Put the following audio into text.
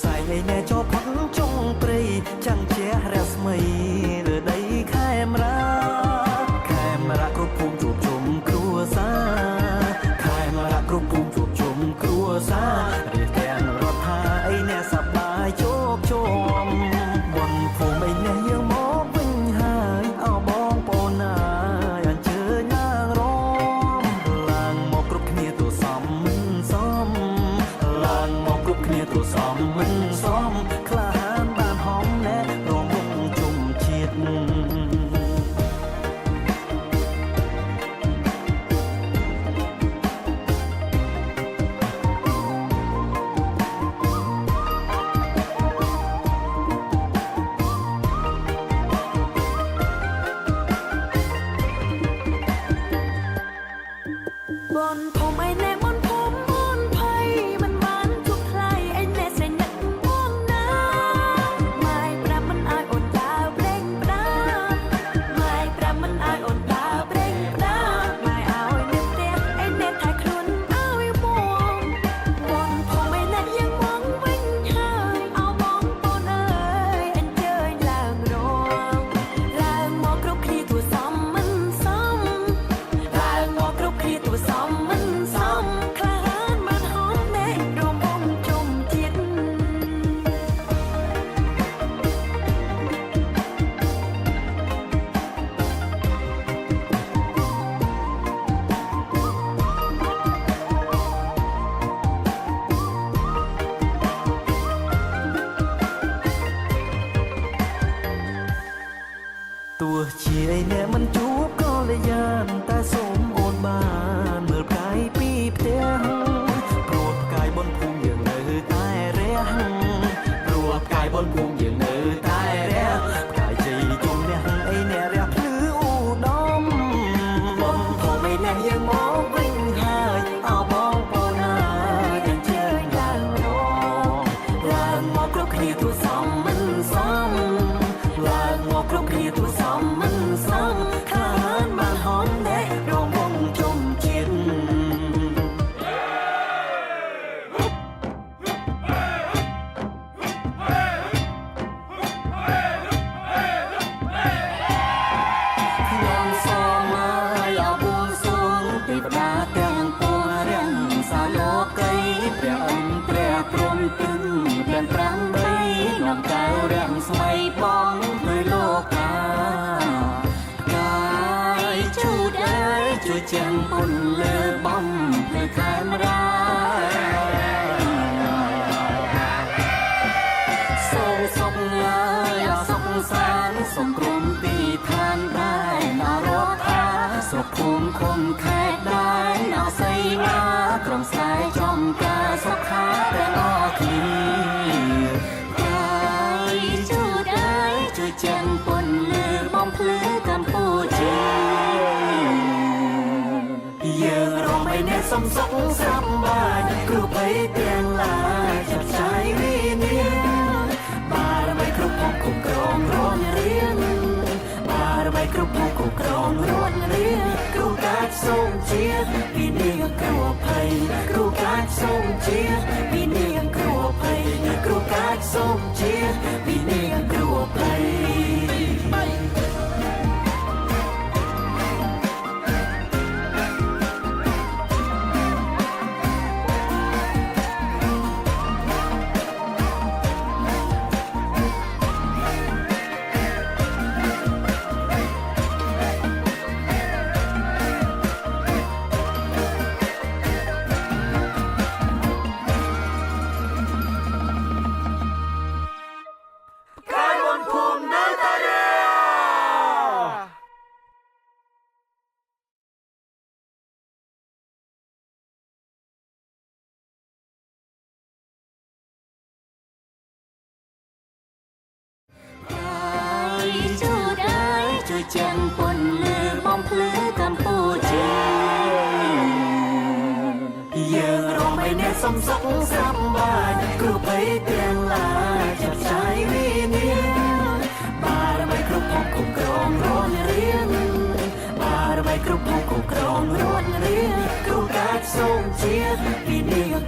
សែងឯណែចោផុតចុងព្រៃចាំងជះរស្មីលើដីខេមរាគ្រប់ភូមិជួបជុំគ្រួសារខេមរាគ្រប់ភូមិជួបជុំគ្រួសាររៀបទាំងរដ្ឋាអីណែសប្បាយជោគជុំបនភូមិអីណែយើងមកវិញហើយអោបងប្អូនណាយអញ្ជើញឡើងរំឡើងមកគ្រប់គ្នាទូសំមិនសមឡើងមកគ្រប់គ្នាទូសំមិនសមក្លាហានបានហំណែរំវងជុំជាតិบนผมไอ้แน่บนผมบนไผ่มันหวานทุกใครไอ้แน่ใส่นักม่วงน้ำไม่ปรับมันอายอ่อนตาเปล่งปราบไม่ปรับมันอายอ่อนตาเปล่งปราบไม่เอาไอ้แน่เตี้ยไอ้แน่ถ่ายครุนเอาไอ้มองบนผมไอ้แน่ยังมองวิ่งหายเอามองปนเอ้ยอันเจยลางรองลางมองกรุบขี้ตัวซ้ำมันซ้ำลางมองกรุบขี้ตัวซ้ำมันซ้ำคลานมันหอมแน่รวมวงจมจิตទោះជាឯណែមិនជួបក៏លែយ៉ានតែសូមអូនបានមើលផ្កាយពីផ្ទះព្រោះផ្កាយបនភូមិយើងនៅតែរះព្រោះផ្កាយបនភូមិយើងនៅតែរះផ្កាយជ័យជុំនេះឯណែរះភ្លឺឧត្តមបនភូមិឯណែយើងមកវិញហើយអោបងប្អូនហើយអញ្ជើញឡើងរងឡើងមកគ្រប់គ្នាទូសំមិនសមឡើងមកគ្រប់គ្នាទូសំមិនសមខានបានហំណែរងវងជុំជាតិខ្ញុំសូមមកអបួងសួងទេវតាទាំងពួងរាំងសាលោកីព្រះអិនព្រះព្រំទឹងទាំង8នាំកៅរាំងស្មៃបងដោយលោកាជួយចាំពុនលើបំលើខេមរាសូមសុខហើយអសុខសានសុខក្រុមទីឋានដែរនរកថាសុខភូមិឃុំខេត្តដែរអស័យណាក្រុមស្រែចំការសុខាទាំងអស់គ្នាហើយជួយចាំពុនលើបំភ្លឺកម្ពុជាយើងរំឯណែសំសុខសប្បាយគ្រប់បីទាំងឡាយចាប់ឆាយវិញ្ញាបារមីគ្រប់ភពគ្រប់គ្រងរនរៀងបារមីគ្រប់ភពគ្រប់គ្រងរនរៀងគ្រូកាចសូមជាវិញ្ញាគ្រូភ័យគ្រូកាចសូមជាវិញ្ញាគ្រូភ័យគ្រូកាចសូមជាវិញ្ញាគ្រូភ័យជួយចាំពុនលើបំភ្លឺកម្ពុជាយើងរំឯណែសំសុខសប្បាយគ្រប់បីទាំងឡាយចាប់ឆាយវិញ្ញាបារមីគ្រប់ភពគ្រប់គ្រងរនរៀងបារមីគ្រប់ភពគ្រប់គ្រងរនរៀងគ្រូកាចសូមជាវិញ្ញា